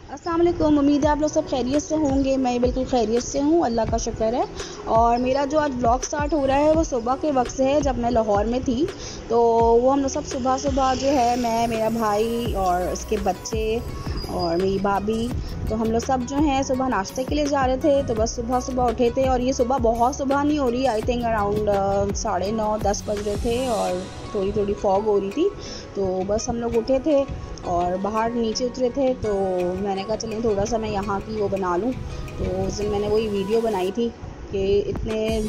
अस्सलाम वालेकुम। उम्मीद है आप लोग सब खैरियत से होंगे। मैं बिल्कुल खैरियत से हूँ, अल्लाह का शुक्र है। और मेरा जो आज ब्लॉग स्टार्ट हो रहा है वो सुबह के वक्त से है, जब मैं लाहौर में थी। तो वो हम लोग सब सुबह सुबह जो है, मैं, मेरा भाई और उसके बच्चे और मेरी भाभी, तो हम लोग सब जो हैं सुबह नाश्ते के लिए जा रहे थे। तो बस सुबह सुबह उठे थे, और ये सुबह बहुत सुबह नहीं हो रही, आई थिंक अराउंड 9:30-10 बज रहे थे, और थोड़ी थोड़ी फॉग हो रही थी। तो बस हम लोग उठे थे और बाहर नीचे उतरे थे। तो मैंने कहा चलें थोड़ा सा मैं यहाँ की वो बना लूँ। तो उस दिन मैंने वही वीडियो बनाई थी कि इतने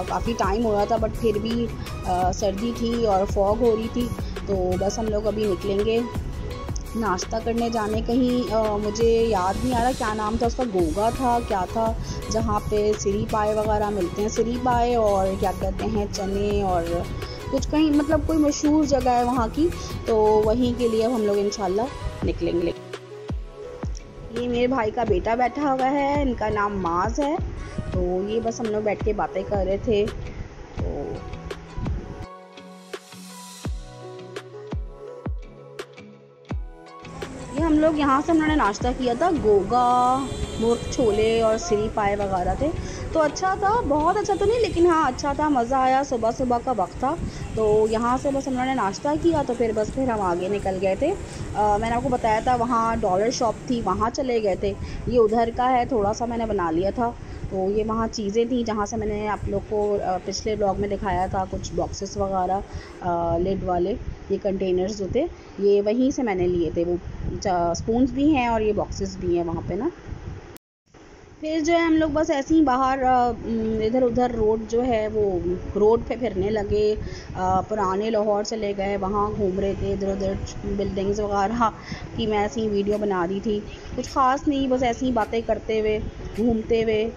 काफ़ी टाइम हो रहा था, बट फिर भी सर्दी थी और फॉग हो रही थी। तो बस हम लोग अभी निकलेंगे नाश्ता करने जाने कहीं। मुझे याद नहीं आ रहा क्या नाम था उसका, गोगा था क्या था, जहाँ पे सिरी पाए वगैरह मिलते हैं। सिरी पाए और क्या कहते हैं, चने और कुछ, कहीं मतलब कोई मशहूर जगह है वहाँ की। तो वहीं के लिए हम लोग इंशाल्लाह निकलेंगे। ये मेरे भाई का बेटा बैठा हुआ है, इनका नाम माज है। तो ये बस हम लोग बैठ के बातें कर रहे थे। तो ये हम लोग यहाँ से उन्होंने नाश्ता किया था, गोगा, मुर्ग छोले और सिरी पाए वगैरह थे। तो अच्छा था, बहुत अच्छा तो नहीं, लेकिन हाँ अच्छा था, मज़ा आया। सुबह सुबह का वक्त था। तो यहाँ से बस उन्होंने नाश्ता किया, तो फिर हम आगे निकल गए थे। मैंने आपको बताया था वहाँ डॉलर शॉप थी, वहाँ चले गए थे। ये उधर का है, थोड़ा सा मैंने बना लिया था। तो ये वहाँ चीज़ें थी जहाँ से मैंने आप लोग को पिछले ब्लॉग में दिखाया था, कुछ बॉक्सेस वगैरह लिड वाले, ये कंटेनर्स जो थे, ये वहीं से मैंने लिए थे। वो स्पून्स भी हैं और ये बॉक्सेस भी हैं वहाँ पे ना। फिर जो है हम लोग बस ऐसे ही बाहर इधर उधर रोड जो है वो रोड पे फिरने लगे। पुराने लाहौर चले गए, वहाँ घूम रहे थे इधर उधर बिल्डिंग्स वगैरह की। मैं ऐसी ही वीडियो बना रही थी, कुछ ख़ास नहीं, बस ऐसी ही बातें करते हुए घूमते हुए।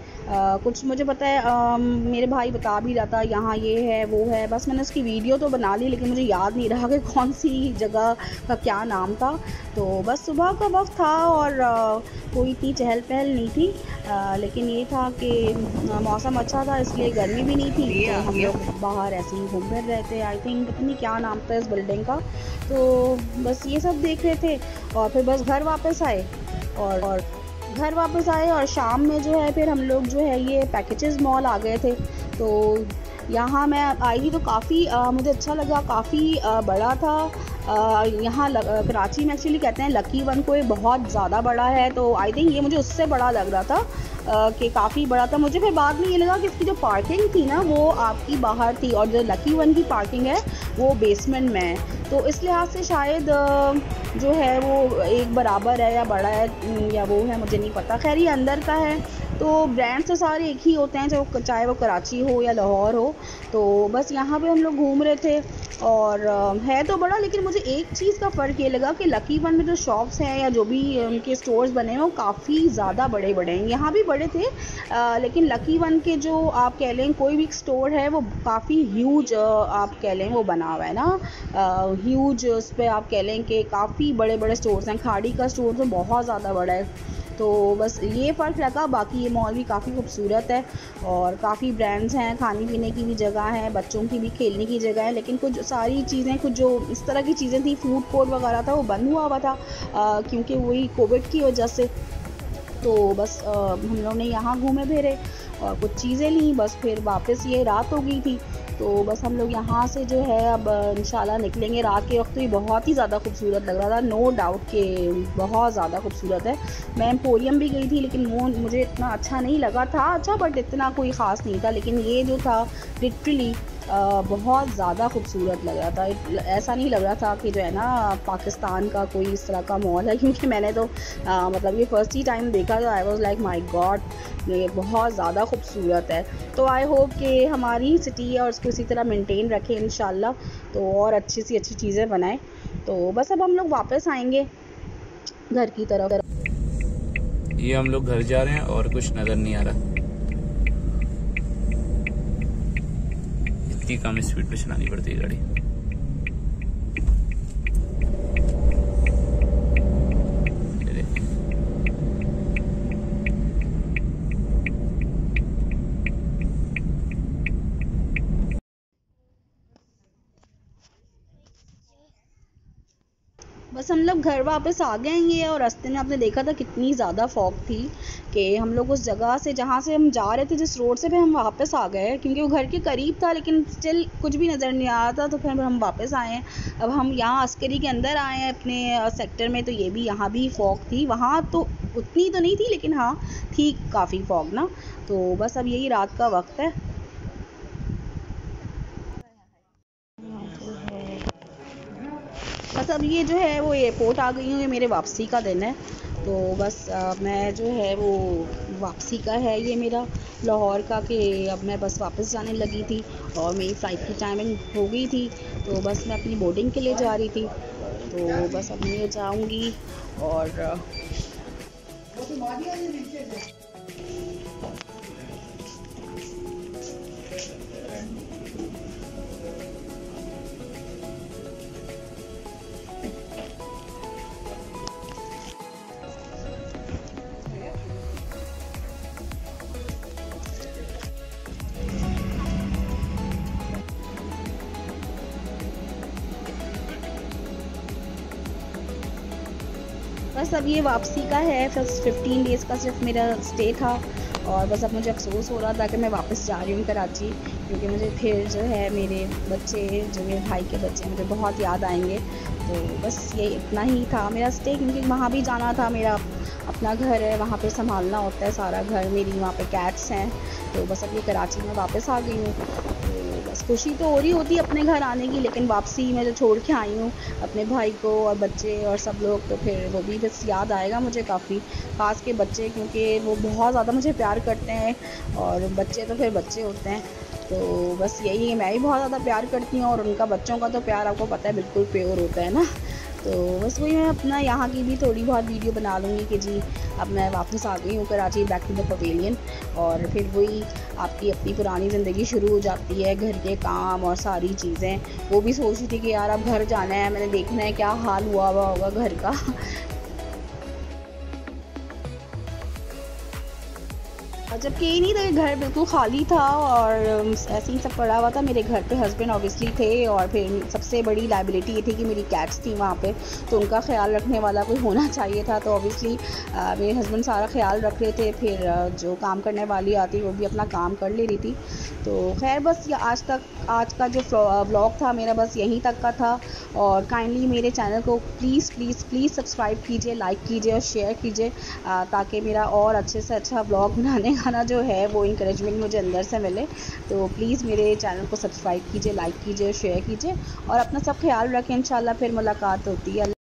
कुछ मुझे पता है, मेरे भाई बता भी रहा था यहाँ ये है वो है, बस मैंने उसकी वीडियो तो बना ली, लेकिन मुझे याद नहीं रहा कि कौन सी जगह का क्या नाम था। तो बस सुबह का वक्त था और कोई इतनी चहल पहल नहीं थी। लेकिन ये था कि मौसम अच्छा था, इसलिए गर्मी भी नहीं थी। तो हम लोग बाहर ऐसे ही घूम फिर रहे थे। आई थिंक पता नहीं क्या नाम था इस बिल्डिंग का। तो बस ये सब देख रहे थे, और फिर बस घर वापस आए। और घर वापस आए और शाम में जो है फिर हम लोग जो है ये पैकेजेस मॉल आ गए थे। तो यहाँ मैं आई थी तो काफ़ी मुझे अच्छा लगा, काफ़ी बड़ा था। यहाँ कराची में एक्चुअली कहते हैं लकी वन को, ये बहुत ज़्यादा बड़ा है। तो आई थिंक ये मुझे उससे बड़ा लग रहा था कि काफ़ी बड़ा था। मुझे फिर बाद में ये लगा कि इसकी जो पार्किंग थी ना वो आपकी बाहर थी, और जो लकी वन की पार्किंग है वो बेसमेंट में है। तो इस लिहाज से शायद जो है वो एक बराबर है या बड़ा है या वो है, मुझे नहीं पता। खैर ये अंदर का है। तो ब्रांड्स तो सारे एक ही होते हैं, चाहे वो कराची हो या लाहौर हो। तो बस यहाँ पे हम लोग घूम रहे थे, और है तो बड़ा, लेकिन मुझे एक चीज़ का फ़र्क ये लगा कि लकी वन में जो शॉप्स हैं या जो भी उनके स्टोर्स बने हैं वो काफ़ी ज़्यादा बड़े बड़े हैं। यहाँ भी बड़े थे, लेकिन लकी वन के जो आप कह लें कोई भी स्टोर है वो काफ़ी ह्यूज आप कह लें वो बना हुआ है ना, ह्यूज। उस पर आप कह लें कि काफ़ी बड़े बड़े स्टोर्स हैं। खाड़ी का स्टोर तो बहुत ज़्यादा बड़ा है। तो बस ये फ़र्क लगा, बाकी ये मॉल भी काफ़ी खूबसूरत है, और काफ़ी ब्रांड्स हैं, खाने पीने की भी जगह है, बच्चों की भी खेलने की जगह है। लेकिन कुछ सारी चीज़ें, कुछ जो इस तरह की चीज़ें थी, फूड कोर्ट वगैरह था, वो बंद हुआ था क्योंकि वही कोविड की वजह से। तो बस हम लोग ने यहाँ घूमे फिरे और कुछ चीज़ें ली, बस फिर वापस ये रात हो गई थी। तो बस हम लोग यहाँ से जो है अब इंशाल्लाह निकलेंगे। रात के वक्त तो ये बहुत ही ज़्यादा खूबसूरत लग रहा था, नो डाउट कि बहुत ज़्यादा खूबसूरत है। मैं एम्पोरियम भी गई थी, लेकिन वो मुझे इतना अच्छा नहीं लगा था। अच्छा, बट इतना कोई ख़ास नहीं था। लेकिन ये जो था लिटरली बहुत ज़्यादा खूबसूरत लग रहा था। ऐसा नहीं लग रहा था कि जो है ना पाकिस्तान का कोई इस तरह का मॉल है, क्योंकि मैंने तो मतलब ये फर्स्ट ही टाइम देखा था। I was like my God, ये बहुत ज़्यादा खूबसूरत है। तो आई होप कि हमारी सिटी है और उसको इसी तरह मेंटेन रखें इंशाल्लाह, तो और अच्छी सी अच्छी चीज़ें बनाएं। तो बस अब हम लोग वापस आएंगे घर की तरफ। ये हम लोग घर जा रहे हैं और कुछ नज़र नहीं आ रहा। इतनी कम स्पीड पे चलानी पड़ती है गाड़ी। बस हम लोग घर वापस आ गए हैं और रास्ते में आपने देखा था कितनी ज़्यादा फॉग थी कि हम लोग उस जगह से जहाँ से हम जा रहे थे जिस रोड से भी हम वापस आ गए, क्योंकि वो घर के करीब था लेकिन स्टिल कुछ भी नज़र नहीं आ रहा था। तो फिर हम वापस आए हैं। अब हम यहाँ अस्करी के अंदर आए हैं अपने सेक्टर में, तो ये भी यहाँ भी फॉग थी। वहाँ तो उतनी तो नहीं थी लेकिन हाँ थी काफ़ी फॉग ना। तो बस अब यही रात का वक्त है। बस अब ये जो है वो एयरपोर्ट आ गई हूँ, ये मेरे वापसी का दिन है। तो बस मैं जो है वो वापसी का है ये मेरा लाहौर का, कि अब मैं बस वापस जाने लगी थी और मेरी फ़्लाइट की टाइमिंग हो गई थी। तो बस मैं अपनी बोर्डिंग के लिए जा रही थी। तो बस अब मैं जाऊँगी और बस अब ये वापसी का है। फर्स्ट 15 डेज़ का सिर्फ मेरा स्टे था और बस अब मुझे अफसोस हो रहा था कि मैं वापस जा रही हूँ कराची, क्योंकि मुझे फिर जो है मेरे बच्चे, जो मेरे भाई के बच्चे, मुझे बहुत याद आएंगे। तो बस ये इतना ही था मेरा स्टे, क्योंकि वहाँ भी जाना था। मेरा अपना घर है, वहाँ पे संभालना होता है सारा घर, मेरी वहाँ पे कैट्स हैं। तो बस अब ये कराची में वापस आ गई हूँ। तो बस खुशी तो हो रही होती अपने घर आने की, लेकिन वापसी में जो छोड़ के आई हूँ अपने भाई को और बच्चे और सब लोग, तो फिर वो भी बस याद आएगा मुझे काफ़ी, ख़ास के बच्चे, क्योंकि वो बहुत ज़्यादा मुझे प्यार करते हैं और बच्चे तो फिर बच्चे होते हैं। तो बस यही है, मैं भी बहुत ज़्यादा प्यार करती हूँ और उनका बच्चों का तो प्यार आपको पता है बिल्कुल प्योर होता है ना। तो बस वही मैं अपना यहाँ की भी थोड़ी बहुत वीडियो बना लूँगी कि जी अब मैं वापस आ गई हूँ Karachi, back to the pavilion. और फिर वही आपकी अपनी पुरानी ज़िंदगी शुरू हो जाती है, घर के काम और सारी चीज़ें। वो भी सोच रही थी कि यार अब घर जाना है, मैंने देखना है क्या हाल हुआ होगा घर का। जबकि ये नहीं था कि घर बिल्कुल खाली था और ऐसे ही सब पड़ा हुआ था। मेरे घर पे हस्बैंड ऑब्वियसली थे और फिर सबसे बड़ी लाइबिलिटी ये थी कि मेरी कैट्स थी वहाँ पे, तो उनका ख्याल रखने वाला कोई होना चाहिए था। तो ऑब्वियसली मेरे हस्बैंड सारा ख्याल रख रहे थे, फिर जो काम करने वाली आती वो भी अपना काम कर ले रही थी। तो खैर बस ये आज का जो व्लॉग था मेरा बस यहीं तक का था। और काइंडली मेरे चैनल को प्लीज़ प्लीज़ प्लीज़ सब्सक्राइब कीजिए, लाइक कीजिए और शेयर कीजिए, ताकि मेरा और अच्छे से अच्छा व्लॉग बनाने का ना जो है वो इंकरेजमेंट मुझे अंदर से मिले। तो प्लीज़ मेरे चैनल को सब्सक्राइब कीजिए, लाइक कीजिए और शेयर कीजिए और अपना सब ख्याल रखें। इंशाल्लाह फिर मुलाकात होती है।